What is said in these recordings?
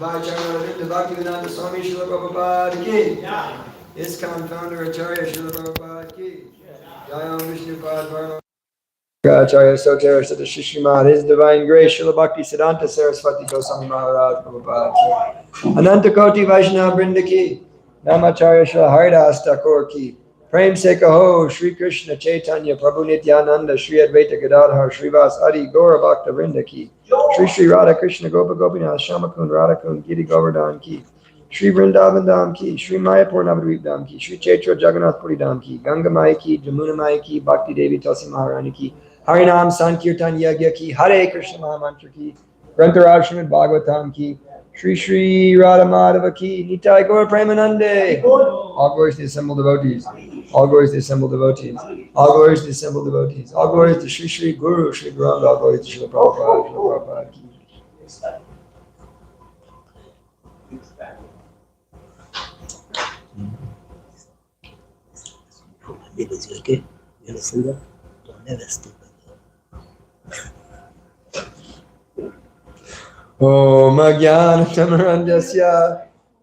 Vajranavinda Bhaktivedanta Swami Srila Prabhupada ki. ISKCON founder Acharya Srila Prabhupada ki. Jayam Vishnupad Varma. Acharya Sotera Sata Srimad, His Divine Grace, Srila Bhakti Siddhanta Saraswati Goswami Maharaj Prabhupada ki. Ananta Koti Vaishnava Vrinda ki. Namacharya Srila Haridas Thakur ki. Prem se kaho Shri Krishna Chaitanya Prabhu Nityananda Shri Advaita Gadadhar Srivas Adi Gaura Bhakta Vrinda ki. Shri Shri Radha Krishna Gopa Gopinath Shamakund Radhakund Giri Govardhan ki. Shri Vrindavan Dham ki. Shri Mayapur Navadvip Dham ki. Shri Chaitra Jagannath Puri Dham ki. Ganga Mai ki. Jamuna Mai ki. Bhakti Devi Tulsi Maharani ki. Harinam Sankirtan Yagya ki. Hare Krishna Mahamantra ki. Grantaraj Srimad Bhagavatam ki. Shri Shri Radha Madhava ki. Nitai Gaur Premanande. All glories to the assembled devotees. All glories to the assembled devotees. All glories to the assembled devotees. All glories to Shri Shri Guru, Shri Gauranga. All glories to Shri Prabhupada, Shri Prabhupada ki. Om Ajnanatamrandasya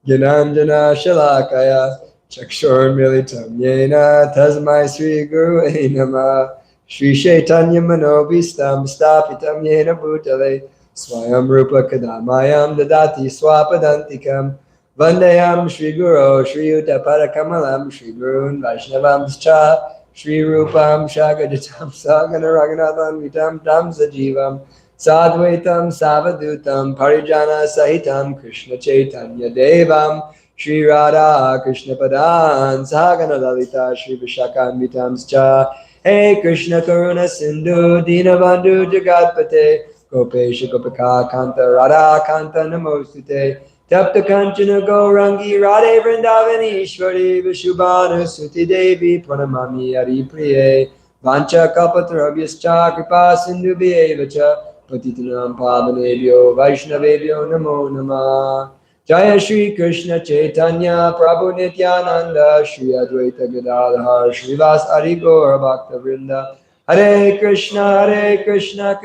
Gyananjana Shalakaya Chakshur Militam Yena Tasmai Sri Guru Namah Shri Chaitanya Manobhistam Stapitam Yena Bhutale Swayam Rupa Kadamayam Dadati Swapadantikam Vandayam Shri Guru Shri Uta Parakamalam Shri Gurun Vaishnavam Cha Shri Rupam Shagadatam Sagana Raghunathan Vitam Tam Sajivam Sadvaitam Savadutam Parijana Sahitam Krishna Chaitanya Devam Shri Radha Krishna Padan Sagana Lalita Shri Vishakam Cha Hey Krishna Karuna Sindhu Dinabandhu Jagatpate Gopesha Gopaka Kanta Radha Kanta Namostute Tapta Kanchana Gaurangi Radhe Vrindavani Ishwari Vishubhanu Suti Devi Pranamami Hari Priye Vancha Kalpatarabhyascha Kripa Sindhu Bhyevacha Patitanam Pavanebhyo Vaishnavebhyo Namo Namah Jaya Shri Krishna Chaitanya Prabhu Nityananda Shri Advaita Gadadhar Srivas Adi Gaura Bhakta Vrinda Hare Krishna Krishna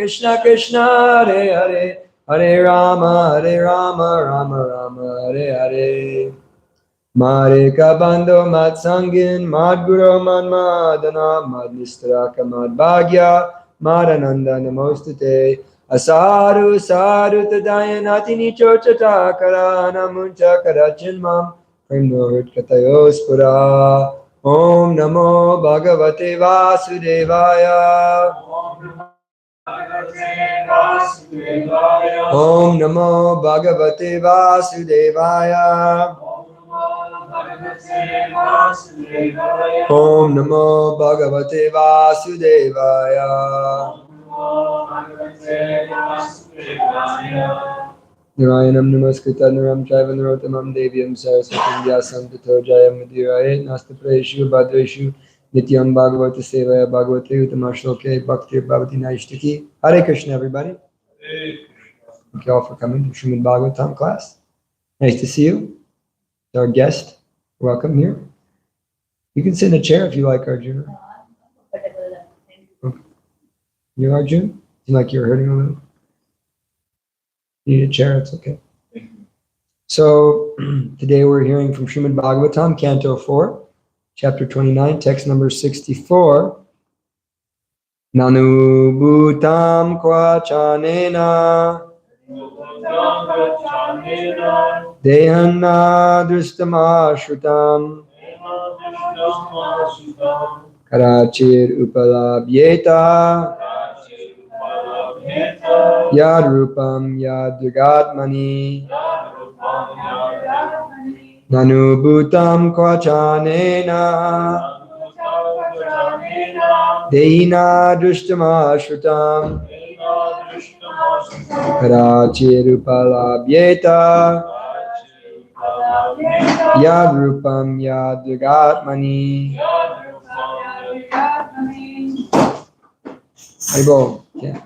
Krishna Hare Hare Hare Rama Rama Rama Hare Hare Mare Kabando Mat Sangin Mad Guru Man Madana Mad Nistaraka Mad Bhagya Madananda Namostate Asaru Sadhu Tadayanati Nichochata Karana Muncha Karachinmam Premnorit Katayos Pura Om Namo Bhagavate Vasudevaya Om Namo Bhagavate Vasudevaya Om Namo Bhagavate Vasudevaya Narayanam Namaskritta Naram Chaiva Narottamam Devyam Saraswatim Vyasam Tato Jayam Madhiraye Nastapreshu Bhadreshu Nityam Bhagavata Sevaya Bhagavate Utamashloke Bhakti Bhavati Naishtaki. Hare Krishna, everybody. Thank you all for coming to Srimad Bhagavatam class. Nice to see you. Our guest, welcome here. You can sit in a chair if you like, Arjuna. Okay. You, Arjuna? Seem like you're hurting a little. You need a chair, it's okay. So, today we're hearing from Srimad Bhagavatam, Canto 4, Chapter 29, text number 64. Nanu bhutam kvachanena Dehanna drishtamashrutam Karachir upalabhyeta Yad rupam yad jagatmani Nanu bhutam kvachanena Dehina drishtamashrutam Karachir upalabhyeta Yad rupam yad jagatmani. Haribol. Yeah.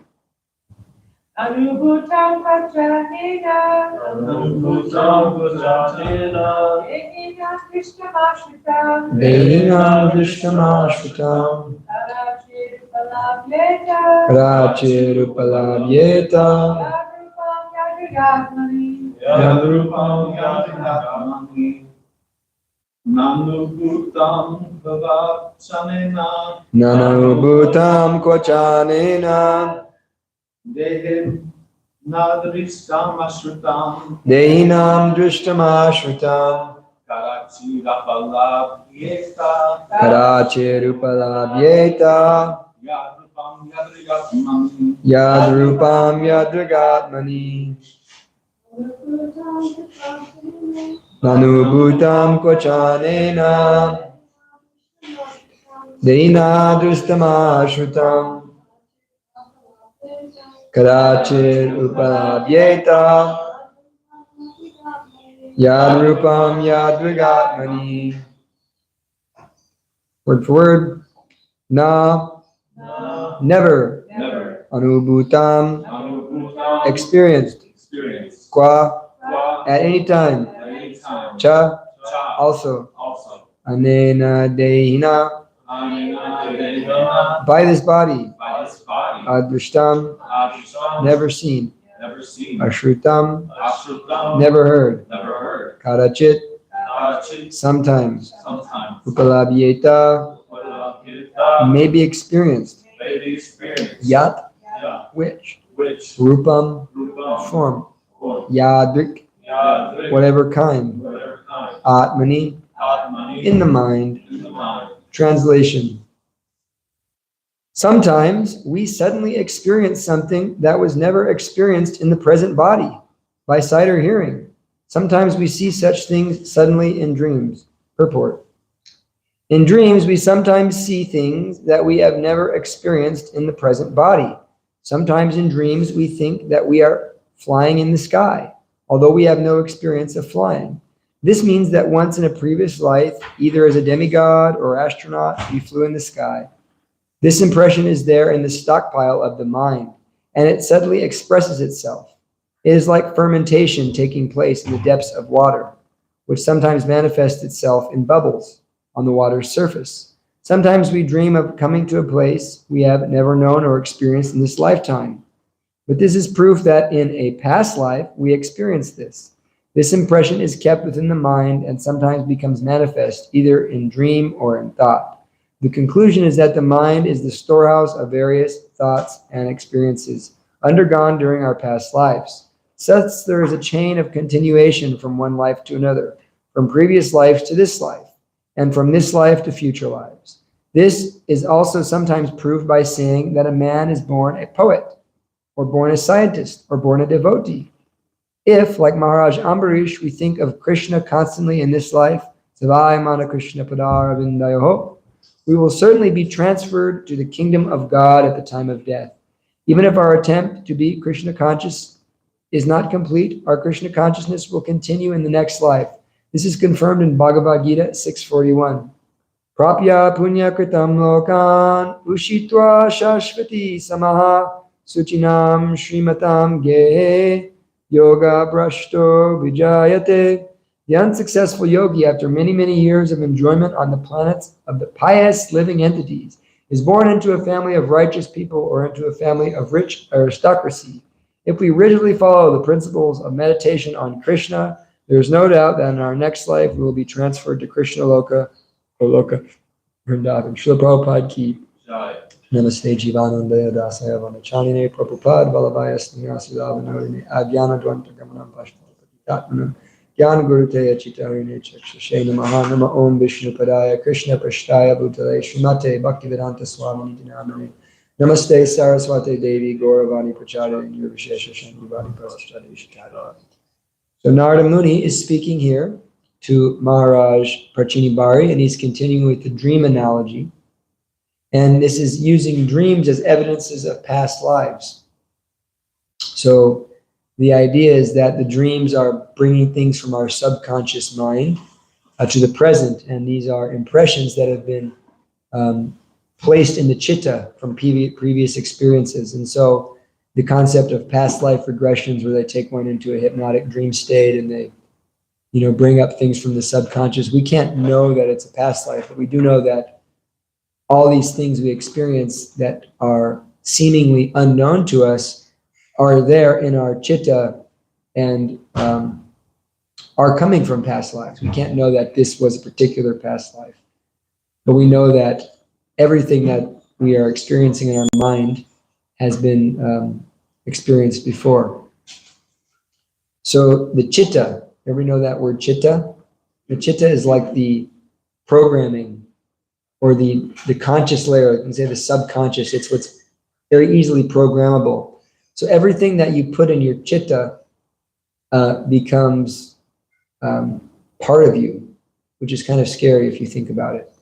Anubhutam Pachanena Dehinam Drishtamashritam Karachir upalabhyeta Yadrupam Yadinatmani Nanubhutam Bhavachanena Nanubhutam Kvachanena Dehem Nadrishtam Ashrutam Dehinam Drishtamashrutam Karachirapalabhyeta Karachirupalabhyeta Yadrupam Yadrigatmani Yadrupam Yadragatmani Nanubhutam Kvachanena Dehinadristamashrutam Kadachir Upalabhyeta Yadrupam Yadrigatmani. Word for word. Na, never. Anubhutam, experienced. Kwa, at any time. Cha, also. Anena Dehina, by this body. Adrishtam, never seen. Ashrutam, never heard. Karachit, sometimes. Upalabhyeta, may be experienced. Yat, which. Rupam, form. Yadrik, whatever kind. Atmani, in the mind. Translation. Sometimes we suddenly experience something that was never experienced in the present body by sight or hearing. Sometimes we see such things suddenly in dreams. Purport. In dreams, we sometimes see things that we have never experienced in the present body. Sometimes in dreams, we think that we are flying in the sky, although we have no experience of flying. This means that once in a previous life, either as a demigod or astronaut, we flew in the sky. This impression is there in the stockpile of the mind, and it suddenly expresses itself. It is like fermentation taking place in the depths of water, which sometimes manifests itself in bubbles on the water's surface. Sometimes we dream of coming to a place we have never known or experienced in this lifetime. But this is proof that in a past life, we experienced this. This impression is kept within the mind and sometimes becomes manifest either in dream or in thought. The conclusion is that the mind is the storehouse of various thoughts and experiences undergone during our past lives. Thus, there is a chain of continuation from one life to another, from previous life to this life, and from this life to future lives. This is also sometimes proved by saying that a man is born a poet, or born a scientist, or born a devotee. If, like Maharaj Ambarish, we think of Krishna constantly in this life, Savai Mana Krishna Padaravindayoho, we will certainly be transferred to the kingdom of God at the time of death. Even if our attempt to be Krishna conscious is not complete, our Krishna consciousness will continue in the next life. This is confirmed in Bhagavad Gita 6:41. Prapya punya kritam lokan ushitva shashvati samaha suchinam shrimatam gehe yoga brashto vijayate. The unsuccessful yogi, after many, many years of enjoyment on the planets of the pious living entities, is born into a family of righteous people or into a family of rich aristocracy. If we rigidly follow the principles of meditation on Krishna, there is no doubt that in our next life we will be transferred to Krishna Loka or Loka Vrindavan. Srila Prabhupada ki. Namaste Jivanandaya Dasaya Vanachanine Prabhupada Valavaya Snihasilavanurine Agyana Dvanta Gamanam Pashtapatatmanam Gyan Gurute Chitarine Chakshashe Namaha Nama Om Vishnu Padaya Krishna Prashtaya Bhutale Srimate Bhaktivedanta Swami Nidinamane Namaste Saraswate Devi Gauravani Prachari Nirvishesha Shandivani Prasashtade Shikadara. So Narada Muni is speaking here to Maharaj Prachini Bari, and he's continuing with the dream analogy. And this is using dreams as evidences of past lives. So the idea is that the dreams are bringing things from our subconscious mind to the present, and these are impressions that have been placed in the chitta from previous experiences. And so the concept of past life regressions, where they take one into a hypnotic dream state and they, bring up things from the subconscious. We can't know that it's a past life, but we do know that all these things we experience that are seemingly unknown to us are there in our chitta and are coming from past lives. We can't know that this was a particular past life, but we know that everything that we are experiencing in our mind has been experienced before. So the chitta, everybody know that word chitta? The chitta is like the programming or the conscious layer, you can say the subconscious. It's what's very easily programmable. So everything that you put in your chitta becomes part of you, which is kind of scary if you think about it.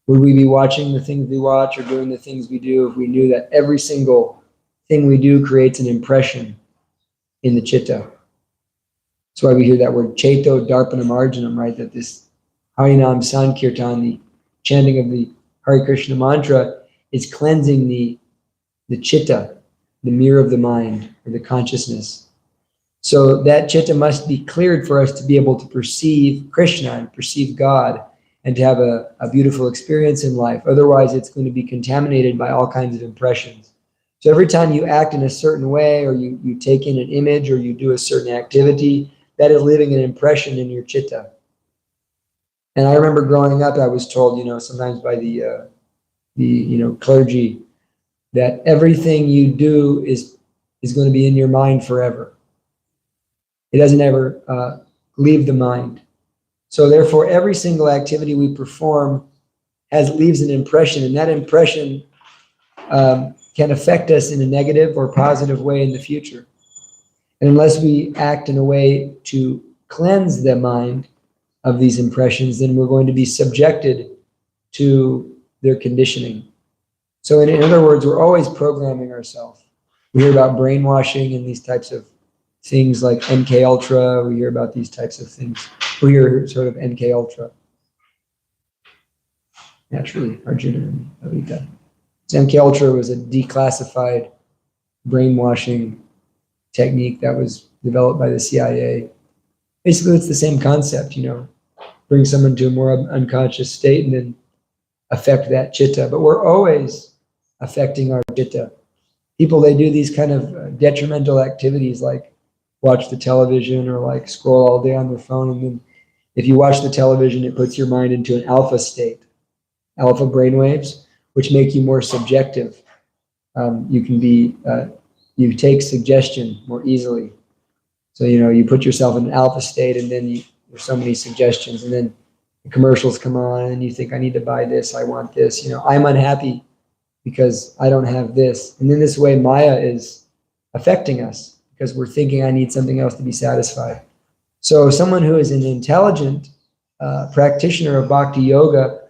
Would we be watching the things we watch or doing the things we do if we knew that every single thing we do creates an impression in the chitta? That's why we hear that word Cheto Darpana Marjanam, right? That this Harinam Sankirtan, the chanting of the Hare Krishna mantra, is cleansing the chitta, the mirror of the mind, or the consciousness. So that chitta must be cleared for us to be able to perceive Krishna and perceive God and to have a beautiful experience in life. Otherwise, it's going to be contaminated by all kinds of impressions. So every time you act in a certain way, or you take in an image, or you do a certain activity, that is leaving an impression in your chitta. And I remember growing up, I was told, sometimes by the clergy, that everything you do is going to be in your mind forever. It doesn't ever leave the mind. So therefore, every single activity we perform leaves an impression, and that impression can affect us in a negative or positive way in the future. And unless we act in a way to cleanse the mind of these impressions, then we're going to be subjected to their conditioning. So in other words, we're always programming ourselves. We hear about brainwashing and these types of things like MK Ultra. We hear about these types of things. We hear sort of MK Ultra. Naturally, Arjuna and Avita. So MK Ultra was a declassified brainwashing technique that was developed by the CIA. Basically, it's the same concept, bring someone to a more unconscious state and then affect that chitta. But we're always affecting our chitta. People, they do these kind of detrimental activities like watch the television or like scroll all day on their phone. And then if you watch the television, it puts your mind into an alpha state, alpha brainwaves, which make you more subjective. You take suggestion more easily. So, you put yourself in an alpha state and then there's so many suggestions and then the commercials come on and you think, I need to buy this, I want this, I'm unhappy because I don't have this. And in this way, Maya is affecting us because we're thinking I need something else to be satisfied. So someone who is an intelligent practitioner of bhakti yoga,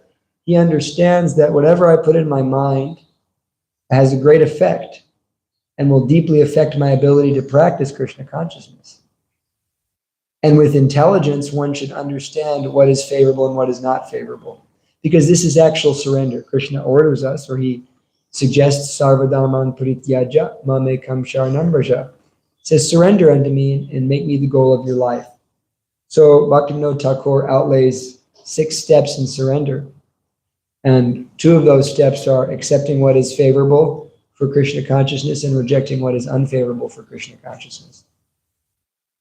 he understands that whatever I put in my mind has a great effect and will deeply affect my ability to practice Krishna consciousness. And with intelligence, one should understand what is favorable and what is not favorable. Because this is actual surrender. Krishna orders us, or he suggests, Sarvadharman Parityaja Mamekam Sharanam Vraja. Says, surrender unto me and make me the goal of your life. So Bhaktivinoda Thakur outlays 6 steps in surrender. And 2 of those steps are accepting what is favorable for Krishna consciousness and rejecting what is unfavorable for Krishna consciousness.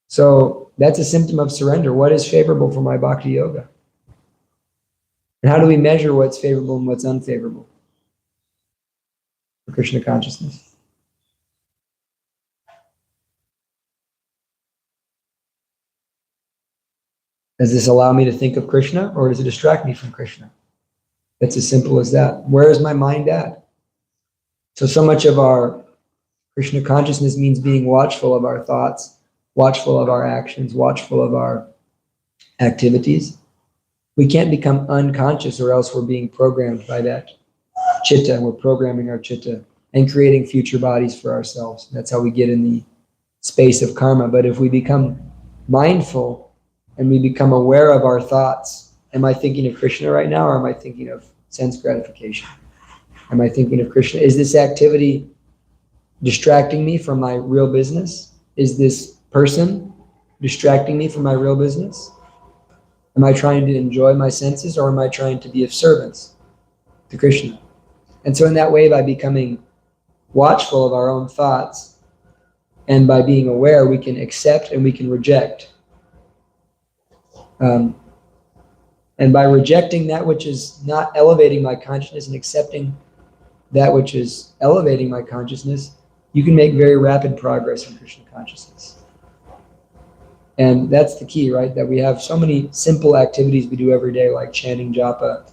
So that's a symptom of surrender. What is favorable for my bhakti yoga? And how do we measure what's favorable and what's unfavorable for Krishna consciousness? Does this allow me to think of Krishna or does it distract me from Krishna? It's as simple as that. Where is my mind at? So much of our Krishna consciousness means being watchful of our thoughts, watchful of our actions, watchful of our activities. We can't become unconscious or else we're being programmed by that chitta. We're programming our chitta and creating future bodies for ourselves. That's how we get in the space of karma. But if we become mindful and we become aware of our thoughts, am I thinking of Krishna right now or am I thinking of sense gratification? Am I thinking of Krishna? Is this activity distracting me from my real business? Is this person distracting me from my real business? Am I trying to enjoy my senses or am I trying to be of service to Krishna? And so in that way, by becoming watchful of our own thoughts, And by being aware, we can accept and we can reject. And by rejecting that which is not elevating my consciousness and accepting that which is elevating my consciousness, you can make very rapid progress in Krishna consciousness. And that's the key, right? That we have so many simple activities we do every day, like chanting japa,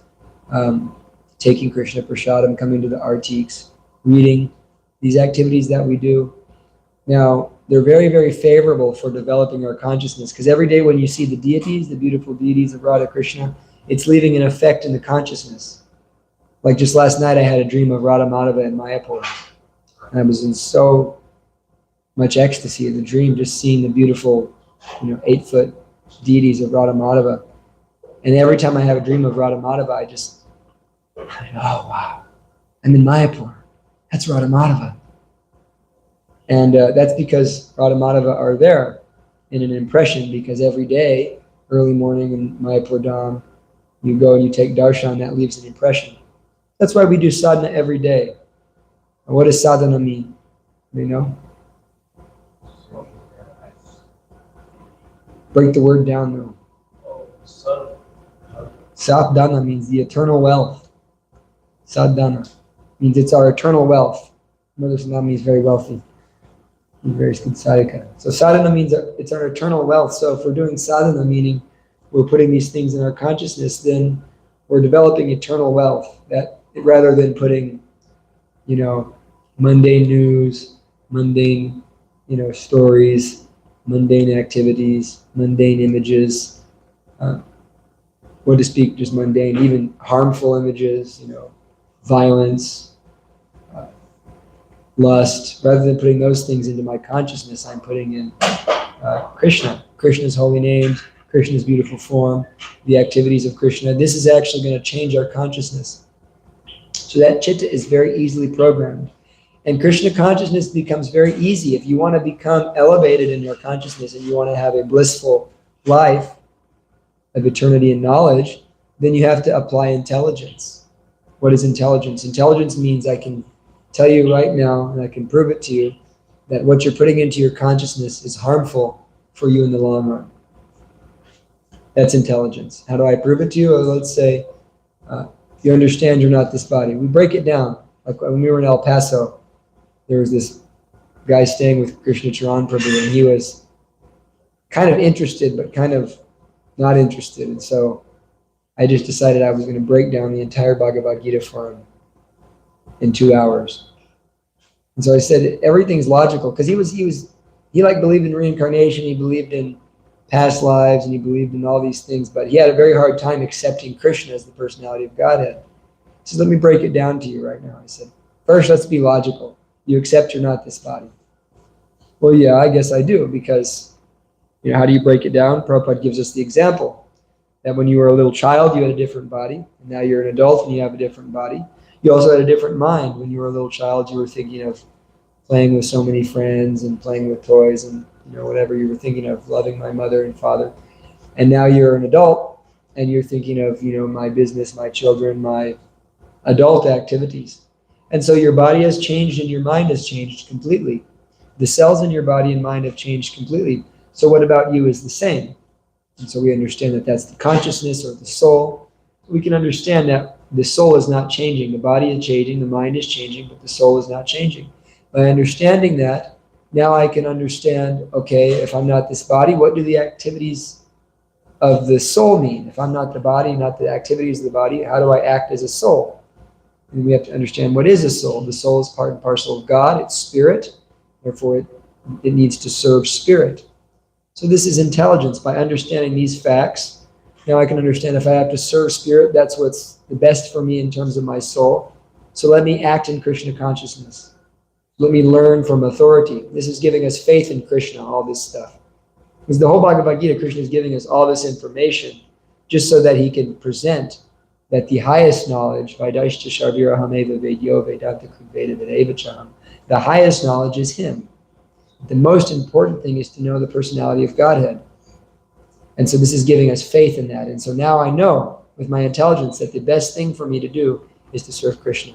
taking Krishna prasadam, coming to the artiks, reading. These activities that we do, now, they're very, very favorable for developing our consciousness, because every day when you see the deities, the beautiful deities of Radha Krishna, it's leaving an effect in the consciousness. Like just last night, I had a dream of Radha Madhava in Mayapur. And I was in so much ecstasy in the dream, just seeing the beautiful, 8-foot deities of Radha Madhava. And every time I have a dream of Radha Madhava, I oh, wow, I'm in Mayapur. That's Radha Madhava. And that's because Radha Madhava are there in an impression, because every day, early morning in Mayapur Dham, you go and you take darshan, that leaves an impression. That's why we do sadhana every day. And what does sadhana mean? Do you know? Break the word down though. Sadhana means the eternal wealth. Sadhana means it's our eternal wealth. Mother Sanam is very wealthy. He's very good sadhaka. So sadhana means it's our eternal wealth. So if we're doing sadhana, meaning we're putting these things in our consciousness, then we're developing eternal wealth. That rather than putting, mundane news, mundane, stories, mundane activities, mundane images, to speak just mundane, even harmful images, violence, lust. Rather than putting those things into my consciousness, I'm putting in Krishna, Krishna's holy names, Krishna's beautiful form, the activities of Krishna. This is actually going to change our consciousness. So that chitta is very easily programmed. And Krishna consciousness becomes very easy. If you want to become elevated in your consciousness and you want to have a blissful life of eternity and knowledge, then you have to apply intelligence. What is intelligence? Intelligence means I can tell you right now, and I can prove it to you, that what you're putting into your consciousness is harmful for you in the long run. That's intelligence. How do I prove it to you? Well, let's say you understand you're not this body. We break it down. Like when we were in El Paso, there was this guy staying with Krishna Charan Prabhu, and he was kind of interested, but kind of not interested. And so I just decided I was going to break down the entire Bhagavad Gita for him in 2 hours. And so I said everything's logical, because he believed in reincarnation, he believed in past lives, and he believed in all these things, but he had a very hard time accepting Krishna as the personality of Godhead. He said, let me break it down to you right now. I said, first, let's be logical. You accept you're not this body. Well, yeah, I guess I do, because how do you break it down? Prabhupada gives us the example that when you were a little child, you had a different body, and now you're an adult and you have a different body. You also had a different mind. When you were a little child, you were thinking of playing with so many friends and playing with toys and whatever. You were thinking of loving my mother and father. And now you're an adult and you're thinking of, my business, my children, my adult activities. And so your body has changed and your mind has changed completely. The cells in your body and mind have changed completely. So what about you is the same? And so we understand that that's the consciousness or the soul. We can understand that the soul is not changing. The body is changing, the mind is changing, but the soul is not changing. By understanding that, now I can understand, okay, if I'm not this body, what do the activities of the soul mean? If I'm not the body, not the activities of the body, how do I act as a soul? And we have to understand what is a soul. The soul is part and parcel of God. It's spirit. Therefore, it needs to serve spirit. So this is intelligence. By understanding these facts, now I can understand if I have to serve spirit, that's what's the best for me in terms of my soul. So let me act in Krishna consciousness. Let me learn from authority. This is giving us faith in Krishna, all this stuff. Because the whole Bhagavad Gita, Krishna is giving us all this information just so that he can present that the highest knowledge, Vaidashta Sharvirahameva Vedyo Vedanta Kruveda Vedavacham, the highest knowledge is him. The most important thing is to know the personality of Godhead. And so this is giving us faith in that. And so now I know with my intelligence that the best thing for me to do is to serve Krishna.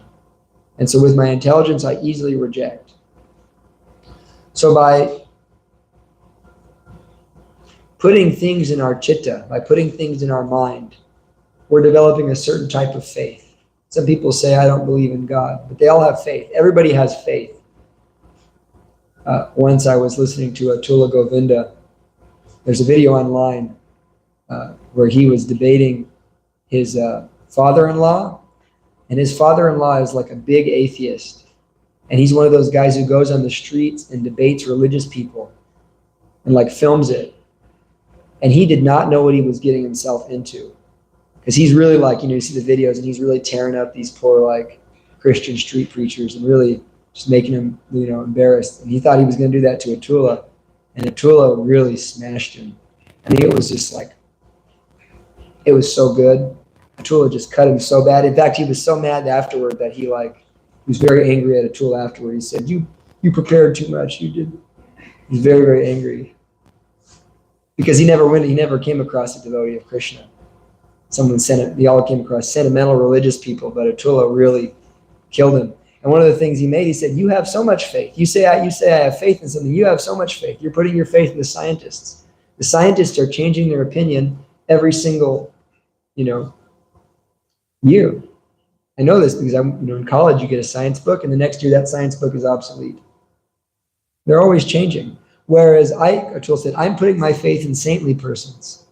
And so with my intelligence, I easily reject. So by putting things in our chitta, by putting things in our mind, we're developing a certain type of faith. Some people say, I don't believe in God, but they all have faith. Everybody has faith. Once I was listening to Atula Govinda. There's a video online where he was debating his father-in-law, and his father-in-law is like a big atheist. And he's one of those guys who goes on the streets and debates religious people and like films it. And he did not know what he was getting himself into. Because he's really like, you see the videos and he's really tearing up these poor like Christian street preachers and really just making them, embarrassed. And he thought he was going to do that to Atula. And Atula really smashed him. I mean, it was just like, it was so good. Atula just cut him so bad. In fact, he was so mad afterward that he was very angry at Atula afterward. He said, you prepared too much. You did. He's very, very angry. Because he never came across a devotee of Krishna. They all came across sentimental religious people, but Atula really killed him. And one of the things he said, you have so much faith. You say I have faith in something. You have so much faith. You're putting your faith in the scientists. The scientists are changing their opinion every single, year. I know this because in college you get a science book, and the next year that science book is obsolete. They're always changing. Whereas Atula said, I'm putting my faith in saintly persons.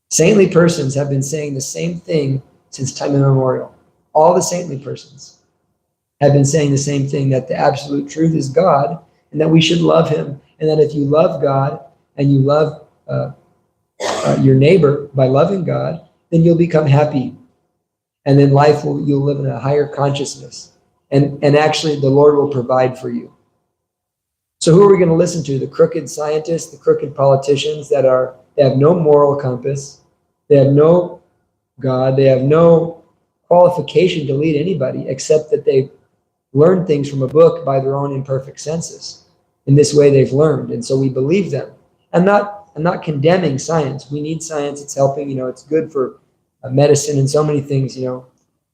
Saintly persons have been saying the same thing since time immemorial. All the saintly persons have been saying the same thing, that the absolute truth is God, and that we should love him, and that if you love God and you love your neighbor by loving God, then you'll become happy. And then you'll live in a higher consciousness. And actually the Lord will provide for you. So who are we going to listen to? The crooked scientists, the crooked politicians they have no moral compass. They have no God. They have no qualification to lead anybody, except that they learned things from a book by their own imperfect senses. In this way they've learned. And so we believe them. I'm not condemning science. We need science. It's helping, it's good for medicine and so many things,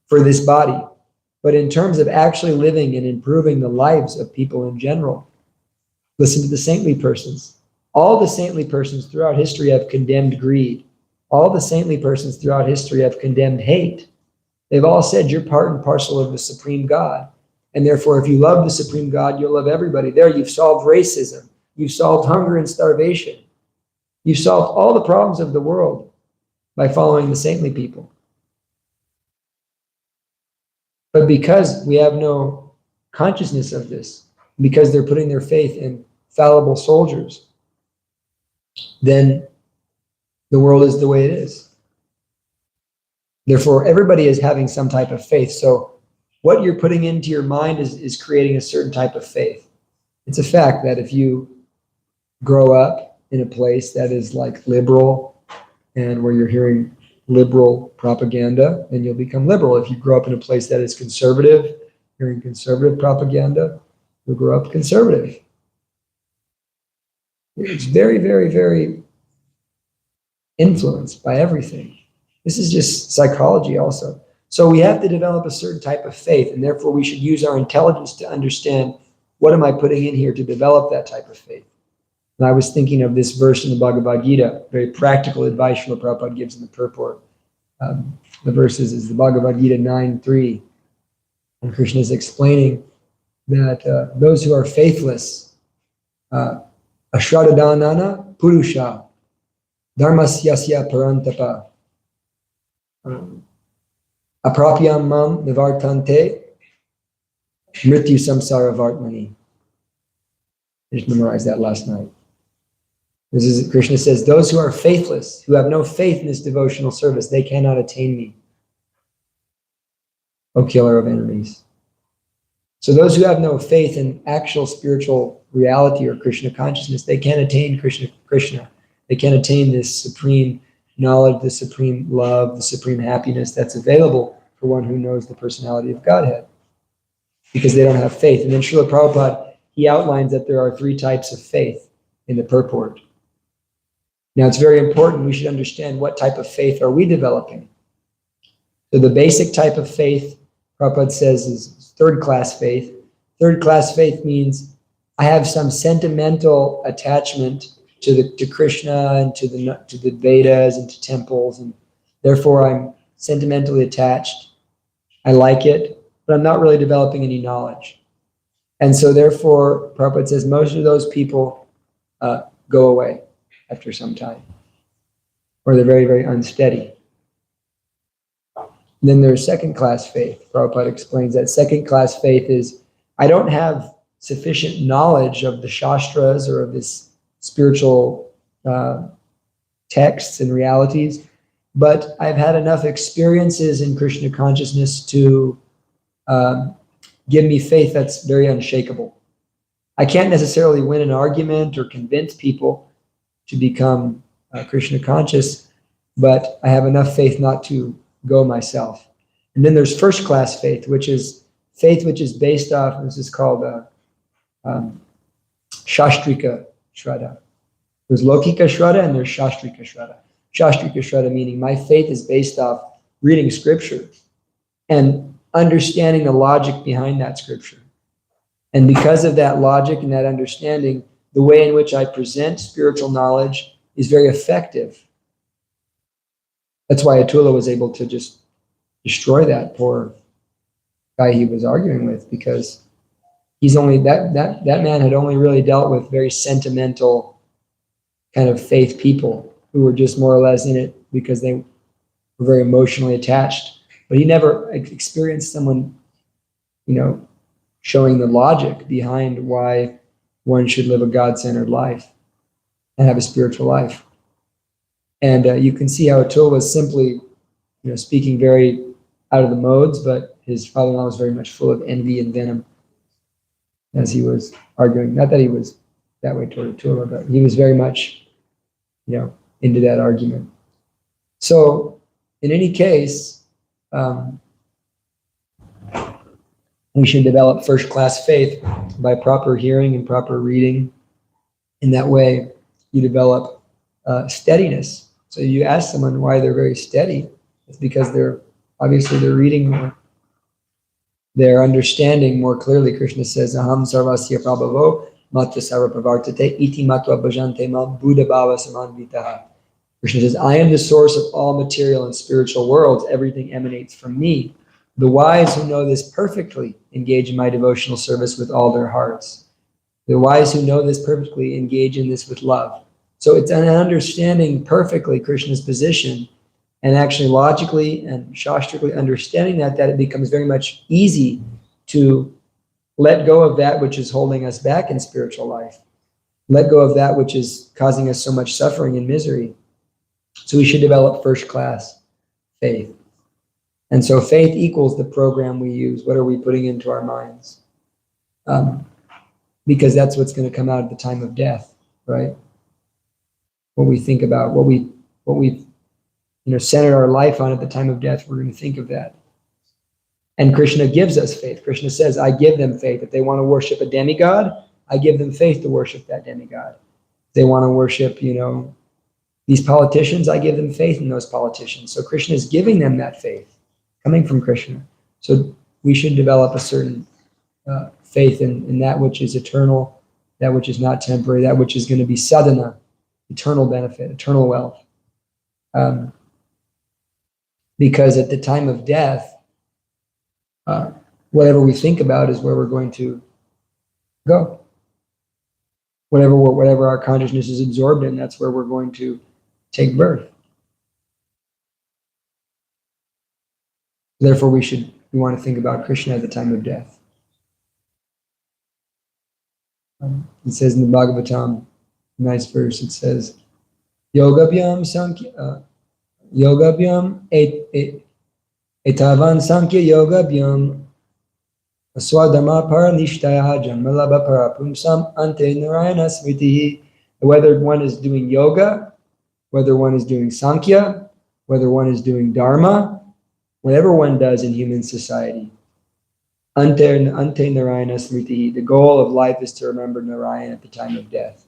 for this body. But in terms of actually living and improving the lives of people in general, listen to the saintly persons. All the saintly persons throughout history have condemned greed. All the saintly persons throughout history have condemned hate. They've all said you're part and parcel of the supreme God. And therefore, if you love the supreme God, you'll love everybody. There, you've solved racism. You've solved hunger and starvation. You've solved all the problems of the world by following the saintly people. But because we have no consciousness of this, because they're putting their faith in fallible soldiers, then the world is the way it is. Therefore, everybody is having some type of faith. So what you're putting into your mind is creating a certain type of faith. It's a fact that if you grow up in a place that is like liberal and where you're hearing liberal propaganda, then you'll become liberal. If you grow up in a place that is conservative, hearing conservative propaganda, you'll grow up conservative. It's very, very, very influenced by everything. This is just psychology also. So we have to develop a certain type of faith, and therefore we should use our intelligence to understand, what am I putting in here to develop that type of faith? And I was thinking of this verse in the Bhagavad Gita, very practical advice Srila Prabhupada gives in the purport. The verse is the Bhagavad Gita 9:3. And Krishna is explaining that those who are faithless, ashradanana purusha, dharmasyasya parantapa, aprapyam mam nivartante, mrityu samsara vartmani. I just memorized that last night. Krishna says, those who are faithless, who have no faith in this devotional service, they cannot attain me, O killer of enemies. So those who have no faith in actual spiritual reality or Krishna consciousness, they can't attain Krishna. They can't attain this supreme knowledge, the supreme love, the supreme happiness that's available for one who knows the personality of Godhead, because they don't have faith. And then Srila Prabhupada, he outlines that there are 3 types of faith in the purport. Now, it's very important we should understand what type of faith are we developing. So the basic type of faith, Prabhupada says, is 3rd-class faith. 3rd-class faith means I have some sentimental attachment to Krishna and to the Vedas and to temples, and therefore I'm sentimentally attached. I like it, but I'm not really developing any knowledge. And so therefore, Prabhupada says most of those people go away after some time, or they're very, very unsteady. And then there's second-class faith. Prabhupada explains that second-class faith is, I don't have sufficient knowledge of the Shastras or of this spiritual texts and realities, but I've had enough experiences in Krishna consciousness to give me faith that's very unshakable. I can't necessarily win an argument or convince people to become Krishna conscious, but I have enough faith not to go myself. And then there's first-class faith, which is based off, this is called Shastrika Shraddha. There's Lokika Shraddha and there's Shastrika Shraddha. Shastrika Shraddha meaning my faith is based off reading scripture and understanding the logic behind that scripture. And because of that logic and that understanding, the way in which I present spiritual knowledge is very effective. That's why Atula was able to just destroy that poor guy he was arguing with, because he's only that man had only really dealt with very sentimental kind of faith people who were just more or less in it because they were very emotionally attached. But he never experienced someone, showing the logic behind why one should live a God-centered life and have a spiritual life. And you can see how Atul was simply, speaking very out of the modes, but his father-in-law was very much full of envy and venom as he was arguing. Not that he was that way toward Atul, but he was very much, into that argument. So, in any case, we should develop first-class faith by proper hearing and proper reading. In that way, you develop steadiness. So you ask someone why they're very steady. It's because they're reading more. They're understanding more clearly. Krishna says, Aham sarvasya prabhavo matra sarva pravartate iti matva bhajante mam buddha bhava samanvitaha. Krishna says, I am the source of all material and spiritual worlds. Everything emanates from me. The wise who know this perfectly engage in my devotional service with all their hearts. The wise who know this perfectly engage in this with love. So it's an understanding perfectly Krishna's position, and actually logically and shastrically understanding that it becomes very much easy to let go of that which is holding us back in spiritual life. Let go of that which is causing us so much suffering and misery. So we should develop first-class faith. And so faith equals the program we use. What are we putting into our minds? Because that's what's going to come out at the time of death, right? What we think about, what we centered our life on at the time of death, we're going to think of that. And Krishna gives us faith. Krishna says, I give them faith. If they want to worship a demigod, I give them faith to worship that demigod. If they want to worship, these politicians, I give them faith in those politicians. So Krishna is giving them that faith, coming from Krishna. So we should develop a certain faith in that which is eternal, that which is not temporary, that which is going to be sadhana, eternal benefit, eternal wealth. Because at the time of death, whatever we think about is where we're going to go. Whatever our consciousness is absorbed in, that's where we're going to take birth. Therefore, we want to think about Krishna at the time of death. It says in the Bhagavatam, nice verse, it says, Yogabhyam Sankhya, Yogabhyam Etavan Sankhya Yogabhyam Swadharma Paranishtaya Janmalabha Parapumsam Ante Narayana Smritihi. Whether one is doing yoga, whether one is doing Sankhya, whether one is doing Dharma, whatever one does in human society, Ante Narayana Smritihi, the goal of life is to remember Narayan at the time of death.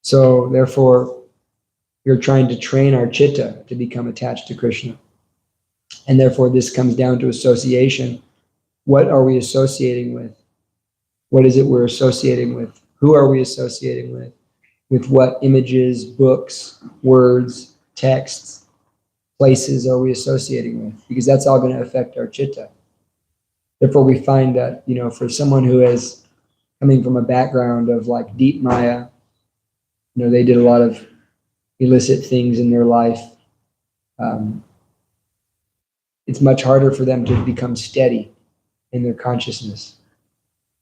So therefore, we're trying to train our chitta to become attached to Krishna. And therefore, this comes down to association What are we associating with? What is it we're associating with? Who are we associating with? With what images, books, words, texts, places are we associating with? Because that's all going to affect our chitta. Therefore, we find that, for someone who is coming from a background of like deep Maya, they did a lot of illicit things in their life. It's much harder for them to become steady in their consciousness.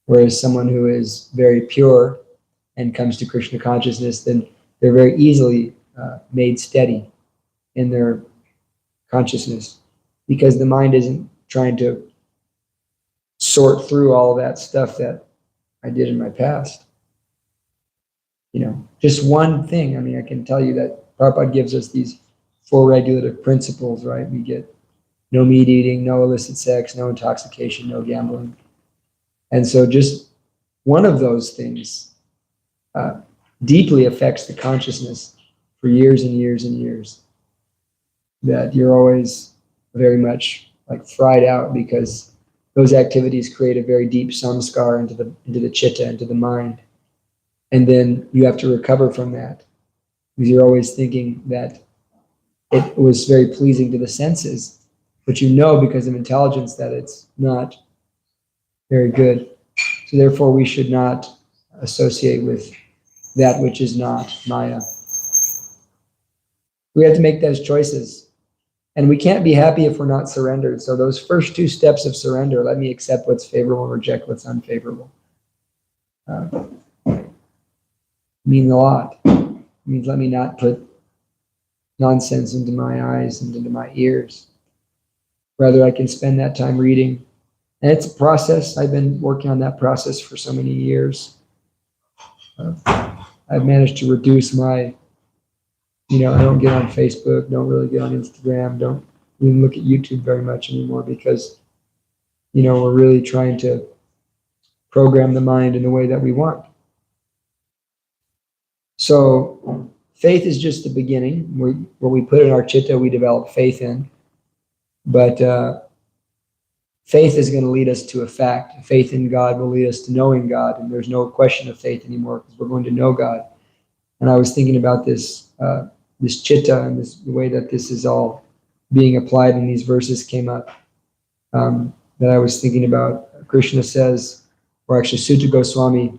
Whereas someone who is very pure and comes to Krishna consciousness, then they're very easily made steady in their consciousness, because the mind isn't trying to sort through all of that stuff that I did in my past. Just one thing. I can tell you that Prabhupada gives us these 4 regulative principles, right? We get no meat eating, no illicit sex, no intoxication, no gambling. And so just one of those things deeply affects the consciousness for years and years and years. That you're always very much like fried out, because those activities create a very deep samskar into the chitta, into the mind. And then you have to recover from that, because you're always thinking that it was very pleasing to the senses, but because of intelligence that it's not very good. So therefore we should not associate with that which is not Maya. We have to make those choices. And we can't be happy if we're not surrendered. So those first 2 steps of surrender, let me accept what's favorable and reject what's unfavorable, mean a lot. It means let me not put nonsense into my eyes and into my ears. Rather, I can spend that time reading. And it's a process. I've been working on that process for so many years. I've managed to reduce my, I don't get on Facebook, don't really get on Instagram, don't even look at YouTube very much anymore, because, we're really trying to program the mind in the way that we want. So faith is just the beginning. What we put in our chitta, we develop faith in. But faith is going to lead us to a fact. Faith in God will lead us to knowing God, and there's no question of faith anymore, because we're going to know God. And I was thinking about this chitta and the way that this is all being applied, and these verses came up that I was thinking about. Krishna says, or actually Sutta Goswami,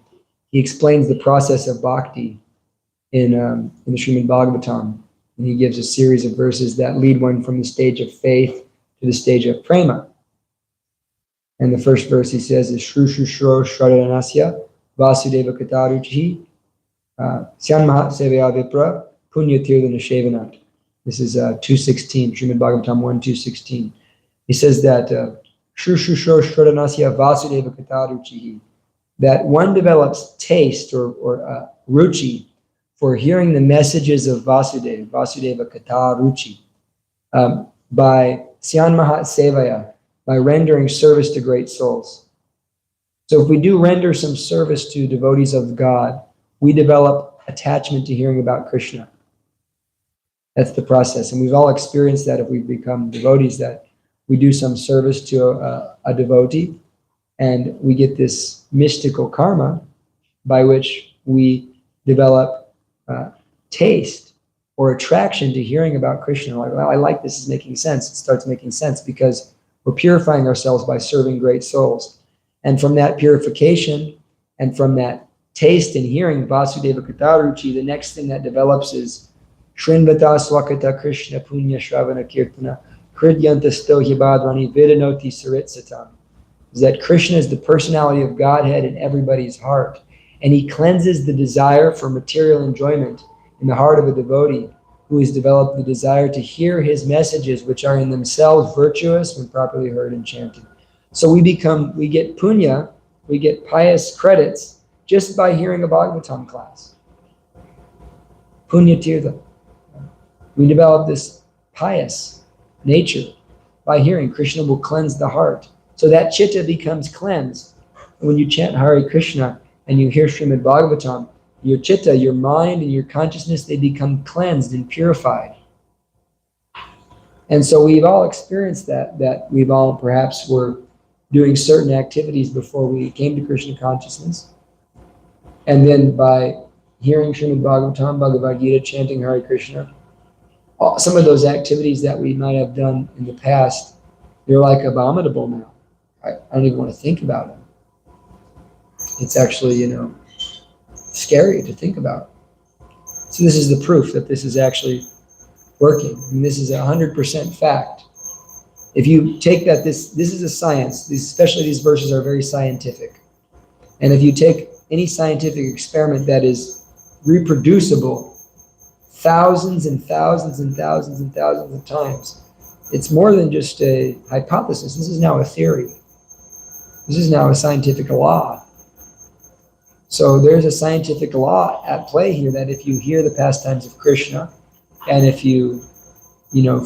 he explains the process of bhakti in the Srimad Bhagavatam, and he gives a series of verses that lead one from the stage of faith to the stage of prema. And the first verse he says is Shru Shru Shro Shradanasya Vasudeva Kataruchi Syanmahat Sevaya Vipra Punya Tirthana Shevanat. This is 216, Srimad Bhagavatam 1:216. He says that Shru Shru Shro Shradanasya Vasudeva Kataruchi, that one develops taste or ruchi for hearing the messages of Vasudeva Kata Ruchi, by Syan Mahat Sevaya, by rendering service to great souls. So if we do render some service to devotees of God, we develop attachment to hearing about Krishna. That's the process. And we've all experienced that if we've become devotees, that we do some service to a devotee, and we get this mystical karma by which we develop taste or attraction to hearing about Krishna. Like, well, I like this, is making sense. It starts making sense because we're purifying ourselves by serving great souls. And from that purification and from that taste and hearing Vasudeva Kataruchi, the next thing that develops is Shrinvata Swakata Krishna Punya Shravana Kirtana Kridyanta Stohibhadrani Vidanoti Saritsatam. Is that Krishna is the personality of Godhead in everybody's heart. And he cleanses the desire for material enjoyment in the heart of a devotee who has developed the desire to hear his messages, which are in themselves virtuous when properly heard and chanted. So we get punya, we get pious credits just by hearing a Bhagavatam class. Punya tirtha. We develop this pious nature by hearing. Krishna will cleanse the heart. So that chitta becomes cleansed. And when you chant Hare Krishna and you hear Srimad Bhagavatam, your chitta, your mind, and your consciousness, they become cleansed and purified. And so we've all experienced that we've all perhaps were doing certain activities before we came to Krishna consciousness. And then by hearing Srimad Bhagavatam, Bhagavad Gita, chanting Hare Krishna, some of those activities that we might have done in the past, they're like abominable now. I don't even want to think about them. It's actually, scary to think about. So this is the proof that this is actually working. And this is 100% fact. If you take that, this is a science. Especially these verses are very scientific. And if you take any scientific experiment that is reproducible thousands and thousands and thousands and thousands of times, it's more than just a hypothesis. This is now a theory. This is now a scientific law. So there's a scientific law at play here that if you hear the pastimes of Krishna, and if you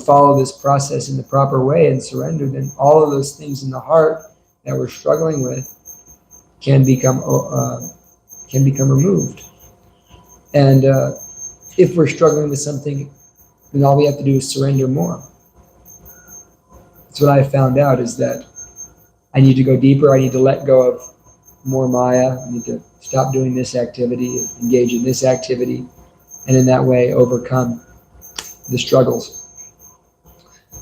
follow this process in the proper way and surrender, then all of those things in the heart that we're struggling with can become removed. And if we're struggling with something, then all we have to do is surrender more. That's what I found out, is that I need to go deeper. I need to let go of more Maya. I need to stop doing this activity, engage in this activity, and in that way overcome the struggles.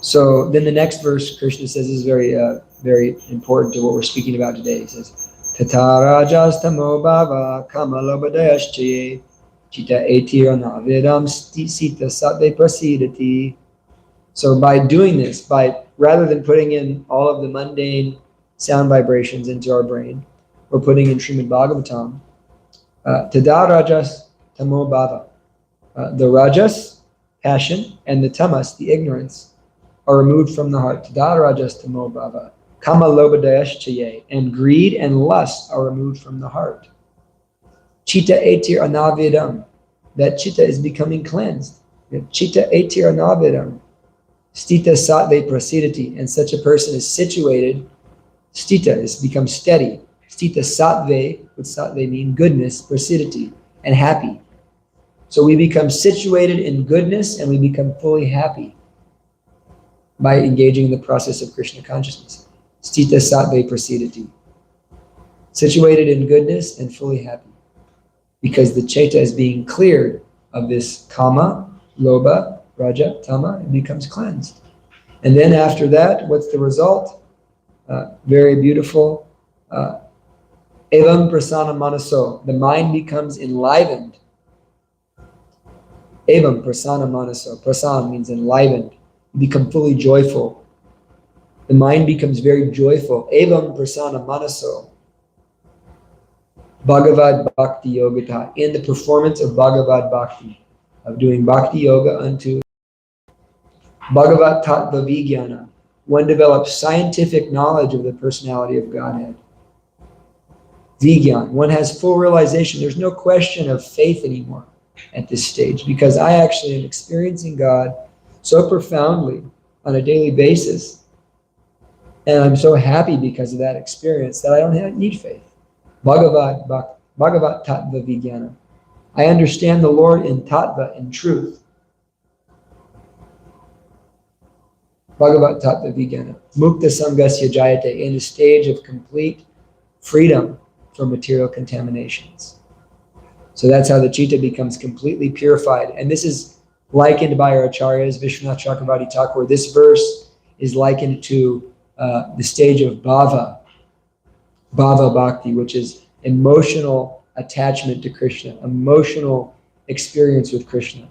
So then the next verse, Krishna says, is very, very important to what we're speaking about today. He says, Tatarajastamo bhava kamalobadayaschaye chita etirana vedam sita satve prasidati. So by doing this, rather than putting in all of the mundane sound vibrations into our brain, we're putting in Srimad Bhagavatam, Tadarajas tamo bhava. The rajas, passion, and the tamas, the ignorance, are removed from the heart. Tadarajas tamo bhava. Kama lobadayaschaye. And greed and lust are removed from the heart. Chitta etir anavidam. That chitta is becoming cleansed. Chitta etir anavidam. Stita sattve prasidati. And such a person is situated. Stita is become steady. Stita sattve, what sattve mean? Goodness, prasidati, and happy. So we become situated in goodness and we become fully happy by engaging in the process of Krishna consciousness. Stita sattve prasidati. Situated in goodness and fully happy. Because the chaita is being cleared of this kama, lobha, raja, tama, it becomes cleansed. And then after that, what's the result? Very beautiful. Evam prasana manaso. The mind becomes enlivened. Evam prasana manaso. Prasan means enlivened. You become fully joyful. The mind becomes very joyful. Evam prasana manaso. Bhagavad Bhakti Yogata. In the performance of Bhagavad Bhakti, of doing Bhakti Yoga unto Bhagavat Tattva Vijnana. One develops scientific knowledge of the personality of Godhead. Vijnan. One has full realization. There's no question of faith anymore at this stage, because I actually am experiencing God so profoundly on a daily basis. And I'm so happy because of that experience that I don't need faith. Bhagavat Tattva Vijnana. I understand the Lord in Tattva, in truth. Bhagavat Tattva Vijnana. Mukta Sangasya Jayate. In the stage of complete freedom from material contaminations. So that's how the chitta becomes completely purified. And this is likened by our acharyas, Vishwanath Chakravarti Thakur. This verse is likened to the stage of bhava bhakti, which is emotional attachment to Krishna, emotional experience with Krishna.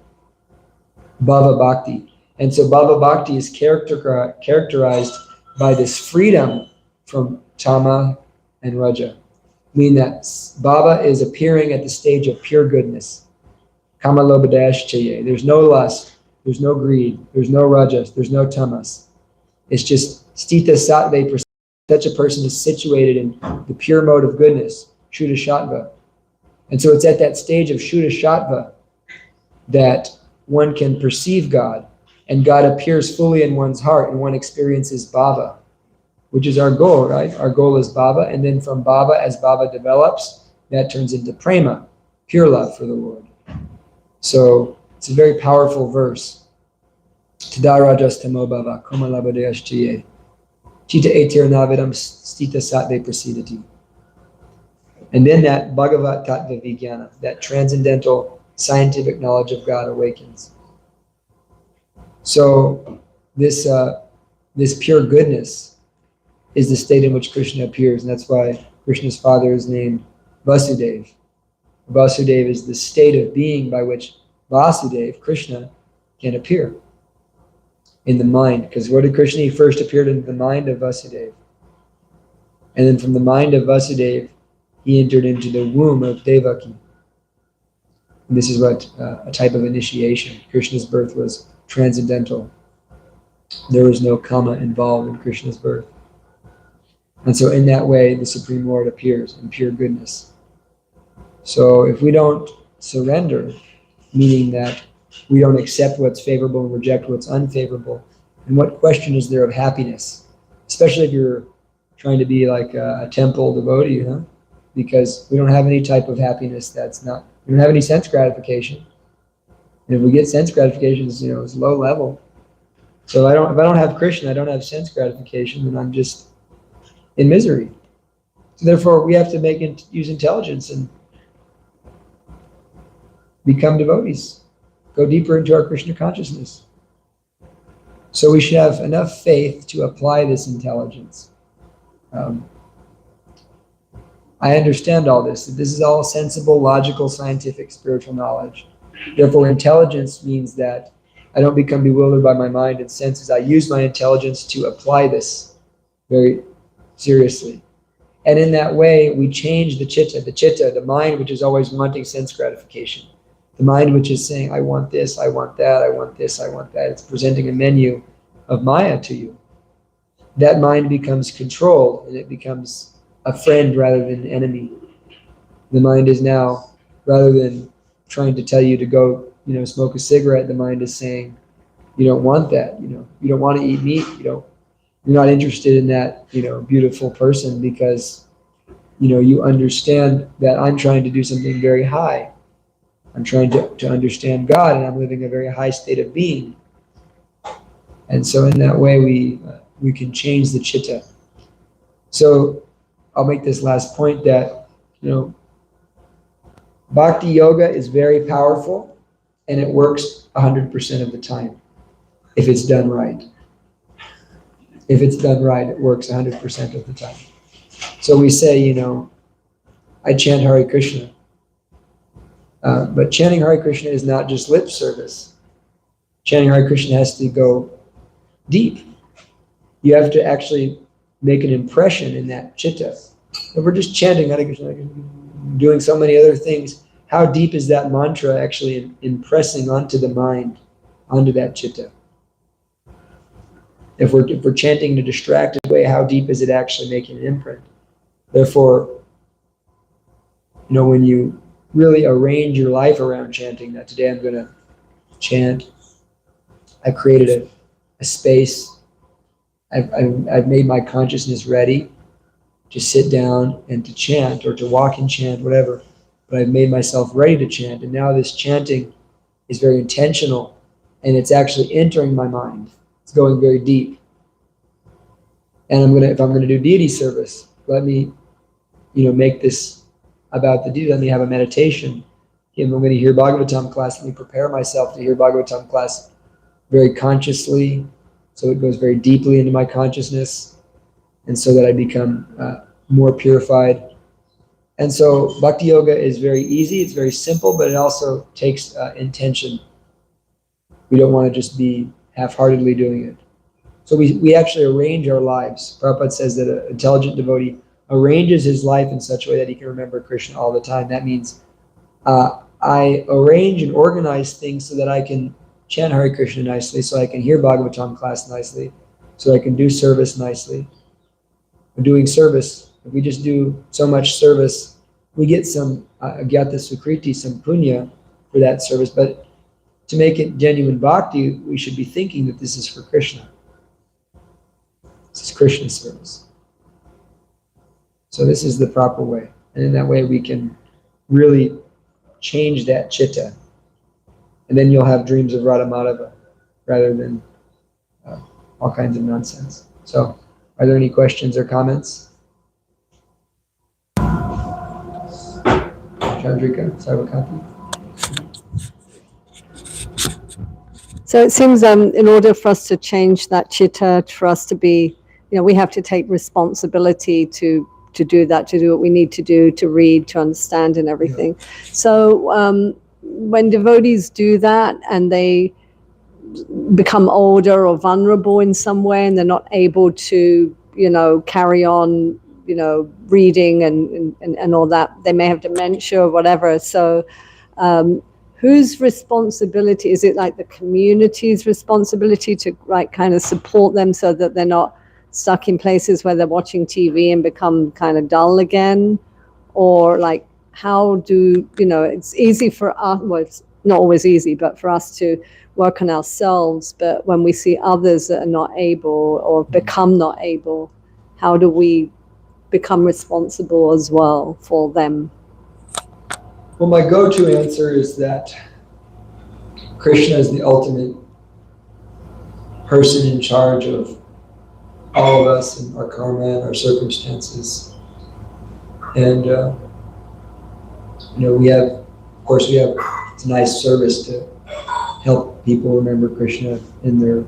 Bhava bhakti. And so bhava bhakti is characterized by this freedom from tama and raja. Mean that bhava is appearing at the stage of pure goodness. Kama lobhadayaschaye. There's no lust, there's no greed, there's no rajas, there's no tamas. It's just stita sattve. Such a person is situated in the pure mode of goodness, Shuddha Sattva. And so it's at that stage of Shuddha Sattva that one can perceive God, and God appears fully in one's heart, and one experiences bhava, which is our goal, right? Our goal is bhava, and then from bhava, as bhava develops, that turns into prema, pure love for the Lord. So it's a very powerful verse. Tadarajas tamo bhava, komalabadayaschaye. Chitta etir navidam stita sattve prasidati. And then that Bhagavat Tattva Vijnana, that transcendental scientific knowledge of God awakens. So this pure goodness is the state in which Krishna appears, and that's why Krishna's father is named Vasudeva. Vasudeva is the state of being by which Vasudeva, Krishna, can appear in the mind. Because where did Krishna? He first appeared in the mind of Vasudeva. And then from the mind of Vasudeva, he entered into the womb of Devaki. And this is what a type of initiation. Krishna's birth was transcendental. There was no karma involved in Krishna's birth. And so in that way, the Supreme Lord appears in pure goodness. So if we don't surrender, meaning that we don't accept what's favorable and reject what's unfavorable, and what question is there of happiness? Especially if you're trying to be like a temple devotee, huh? Because we don't have any type of happiness we don't have any sense gratification. And if we get sense gratifications, it's low level. So if I don't have Krishna, I don't have sense gratification, then I'm just in misery. So therefore, we have to use intelligence and become devotees. Go deeper into our Krishna consciousness. So we should have enough faith to apply this intelligence. I understand all this, that this is all sensible, logical, scientific, spiritual knowledge. Therefore, intelligence means that I don't become bewildered by my mind and senses. I use my intelligence to apply this very seriously. And in that way, we change the chitta, the mind which is always wanting sense gratification. The mind which is saying, I want this, I want that, I want this, I want that. It's presenting a menu of Maya to you. That mind becomes controlled and it becomes a friend rather than an enemy. The mind is now, rather than trying to tell you to go, smoke a cigarette, the mind is saying, you don't want that, you don't want to eat meat, you're not interested in that, beautiful person because, you understand that I'm trying to do something very high. I'm trying to understand God, and I'm living a very high state of being. And so in that way, we can change the chitta. So I'll make this last point that, bhakti yoga is very powerful, and it works 100% of the time if it's done right. If it's done right, it works 100% of the time. So we say, I chant Hare Krishna. But chanting Hare Krishna is not just lip service. Chanting Hare Krishna has to go deep. You have to actually make an impression in that chitta. If we're just chanting Hare Krishna, doing so many other things, how deep is that mantra actually impressing onto the mind, onto that chitta? If we're chanting in a distracted way, how deep is it actually making an imprint? Therefore, when you really arrange your life around chanting, that today I'm going to chant, I created a space, I've made my consciousness ready to sit down and to chant or to walk and chant, whatever, but I've made myself ready to chant, and now this chanting is very intentional and it's actually entering my mind. It's going very deep. And if I'm going to do deity service, let me, make this about the deity. Let me have a meditation. If I'm going to hear Bhagavatam class, let me prepare myself to hear Bhagavatam class very consciously, so it goes very deeply into my consciousness, and so that I become more purified. And so Bhakti Yoga is very easy, it's very simple, but it also takes intention. We don't want to just be half-heartedly doing it. So we actually arrange our lives. Prabhupada says that an intelligent devotee arranges his life in such a way that he can remember Krishna all the time. That means I arrange and organize things so that I can chant Hare Krishna nicely, so I can hear Bhagavatam class nicely, so I can do service nicely. We're doing service. If we just do so much service, we get some agyata sukriti, some punya for that service. But to make it genuine bhakti, we should be thinking that this is for Krishna. This is Krishna service. So this is the proper way. And in that way we can really change that chitta. And then you'll have dreams of Radha Madhava rather than all kinds of nonsense. So Are there any questions or comments? Chandrika, Sarvakanti? So it seems in order for us to change that chitta, for us to be, we have to take responsibility to do that, to do what we need to do, to read, to understand and everything. Yeah. So when devotees do that and they become older or vulnerable in some way and they're not able to, carry on, reading and all that, they may have dementia or whatever. So whose responsibility is it? Like the community's responsibility to kind of support them so that they're not stuck in places where they're watching TV and become kind of dull again? Or like how do it's easy for us, well, it's not always easy, but for us to work on ourselves, but when we see others that are not able or become not able, how do we become responsible as well for them? Well, my go-to answer is that Krishna is the ultimate person in charge of all of us and our karma and our circumstances. And, it's a nice service to help people remember Krishna in their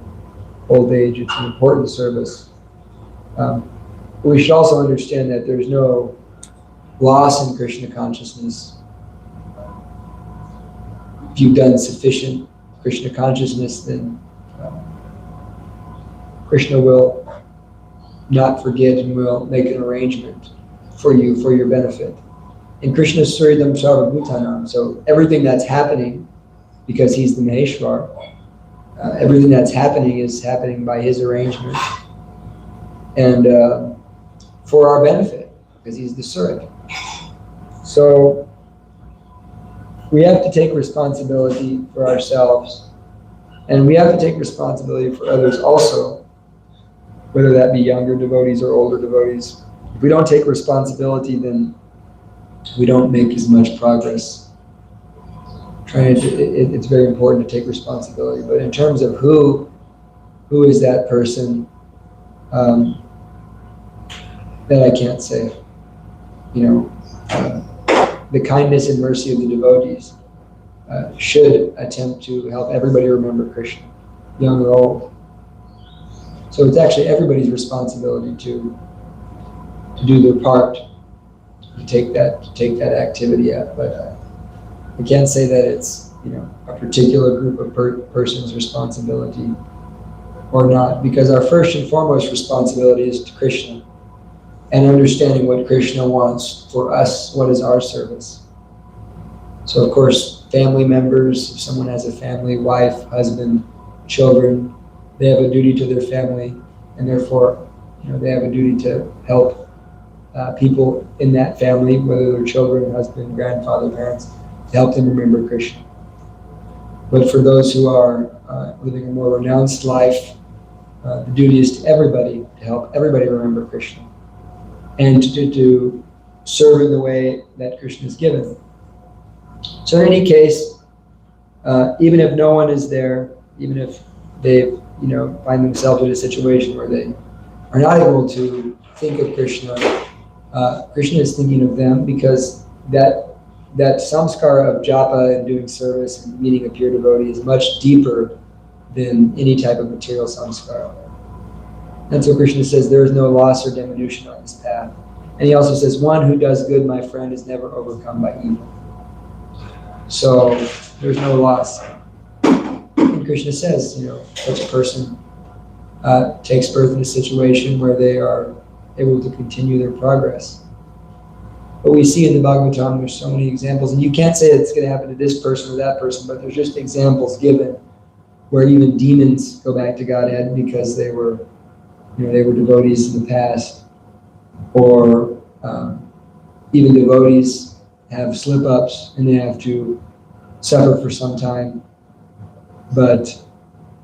old age. It's an important service. But we should also understand that there's no loss in Krishna consciousness. If you've done sufficient Krishna consciousness, then Krishna will not forget and will make an arrangement for you, for your benefit. And Krishna is Suridam Sarva Bhutanam, so everything that's happening, because he's the Maheshwar, everything that's happening is happening by his arrangement and for our benefit, because he's the Surat. So we have to take responsibility for ourselves, and we have to take responsibility for others also, whether that be younger devotees or older devotees. If we don't take responsibility, then we don't make as much progress. It's very important to take responsibility, but in terms of who is that person, that I can't say. The kindness and mercy of the devotees should attempt to help everybody remember Krishna, young or old. So it's actually everybody's responsibility to do their part, to take that activity up. But I can't say that it's a particular group of person's responsibility or not, because our first and foremost responsibility is to Krishna and understanding what Krishna wants for us, what is our service. So of course, family members, if someone has a family, wife, husband, children, they have a duty to their family, and therefore, they have a duty to help people in that family, whether they're children, husband, grandfather, parents, to help them remember Krishna. But for those who are living a more renounced life, the duty is to everybody, to help everybody remember Krishna, and to serve in the way that Krishna is given. So in any case, even if no one is there, even if they find themselves in a situation where they are not able to think of Krishna, Krishna is thinking of them, because that samskara of japa and doing service and meeting a pure devotee is much deeper than any type of material samskara. And so Krishna says there is no loss or diminution on this path. And he also says, one who does good, my friend, is never overcome by evil. So there's no loss. And Krishna says, such a person takes birth in a situation where they are able to continue their progress. But we see in the Bhagavatam, there's so many examples, and you can't say that it's going to happen to this person or that person, but there's just examples given where even demons go back to Godhead because they were devotees in the past, or even devotees have slip-ups and they have to suffer for some time, but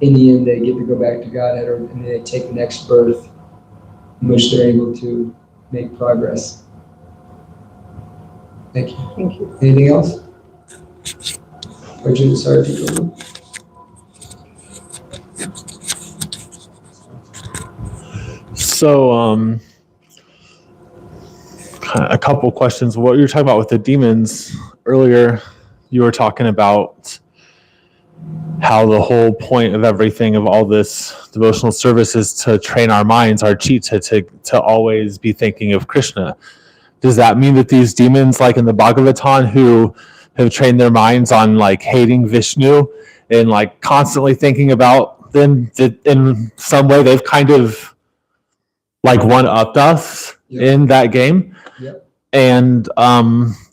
in the end they get to go back to Godhead, and they take the next birth in which they're able to make progress. Thank you. Thank you. Anything else? Arjun, sorry to go. So, a couple questions. What you were talking about with the demons earlier, you were talking about how the whole point of everything, of all this devotional service, is to train our minds, our chitta, to always be thinking of Krishna. Does that mean that these demons, like in the Bhagavatam, who have trained their minds on like hating Vishnu and like constantly thinking about them, that in some way they've kind of like one-upped us in that game? Yep. And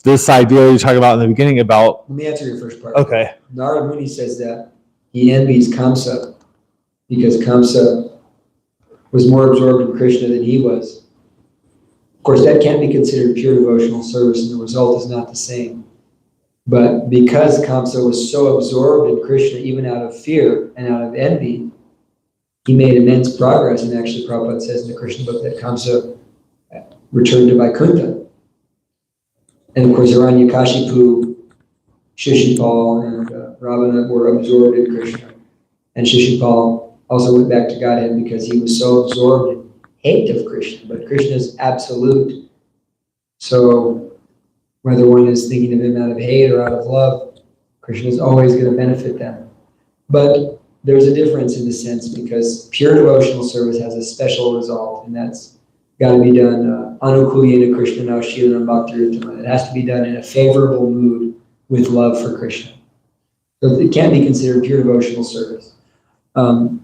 this idea you talk about in the beginning about... Let me answer your first part. Okay. Narada Muni says that he envies Kamsa because Kamsa was more absorbed in Krishna than he was. Of course, that can't be considered pure devotional service, and the result is not the same. But because Kamsa was so absorbed in Krishna, even out of fear and out of envy, he made immense progress. And actually, Prabhupada says in the Krishna book that Kamsa returned to Vaikuntha. And of course, Hiranyakashipu, Shishupal, and Ravana were absorbed in Krishna. And Shishupal also went back to Godhead because he was so absorbed in hate of Krishna. But Krishna is absolute. So whether one is thinking of him out of hate or out of love, Krishna is always going to benefit them. But there's a difference in the sense because pure devotional service has a special result, and that's got to be done anukulina Krishna now Shilanam Bhakti. It has to be done in a favorable mood with love for Krishna. So it can't be considered pure devotional service. And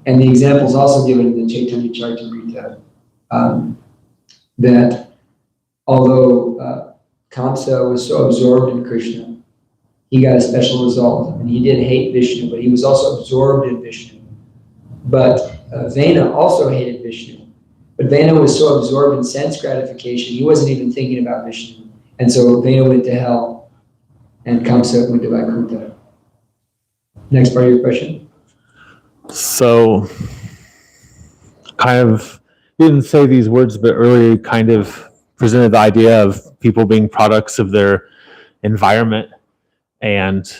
the example is also given in the Chaitanya Charitamrita that although Kamsa was so absorbed in Krishna, he got a special result. And he did hate Vishnu, but he was also absorbed in Vishnu. But Vena also hated Vishnu. But Vena was so absorbed in sense gratification, he wasn't even thinking about Vishnu. And so Vena went to hell, and Kamsa went to Vaikuntha. Next part of your question? So, kind of, you didn't say these words, but earlier you kind of presented the idea of people being products of their environment. And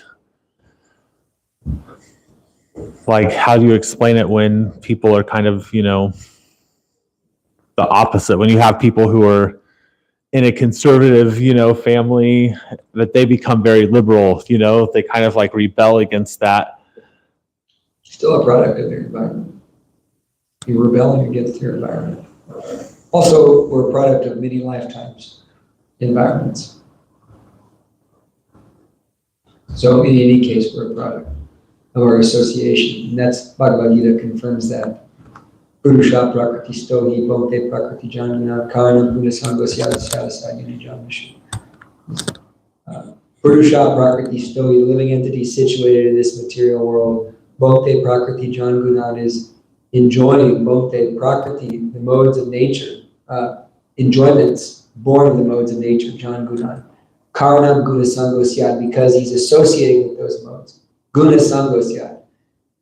like, how do you explain it when people are kind of, the opposite? When you have people who are in a conservative, family, that they become very liberal, they kind of like rebel against that. Still a product of their environment. You're rebelling against your environment. Also, we're a product of many lifetimes environments. So in any case, we're a product of our association. And that's Bhagavad Gita confirms that. Purusha prakriti stohi bhakte prakriti janana karana gunasangasya sadasagini janvishu. Purusha prakriti stohi, living entity situated in this material world. Bhakte prakriti jangunan is enjoying bhakte prakriti, the modes of nature, enjoyments born of the modes of nature, jangunan. Karanam gunasangosyat, because he's associating with those modes. Gunasangosyat.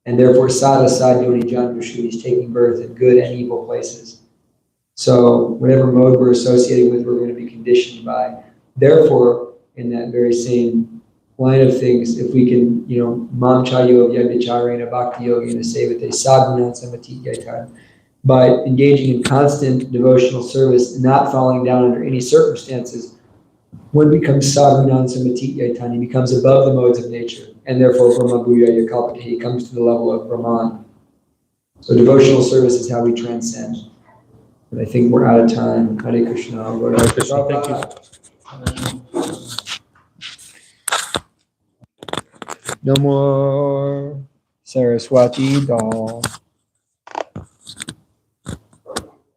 And therefore, sada sadyoni janvishu, he's taking birth in good and evil places. So whatever mode we're associating with, we're going to be conditioned by. Therefore, in that very same line of things, if we can, mam chayo vyabhicharena bhakti yogena sevate sadhunan samati yaitan, by engaging in constant devotional service, not falling down under any circumstances, one becomes sadhunan samati yaitan, he becomes above the modes of nature, and therefore Brahma Bhuya Yakalpati, he comes to the level of Brahman. So devotional service is how we transcend. But I think we're out of time. Hare Krishna. Hare Krishna. Thank you. No more Saraswati doll.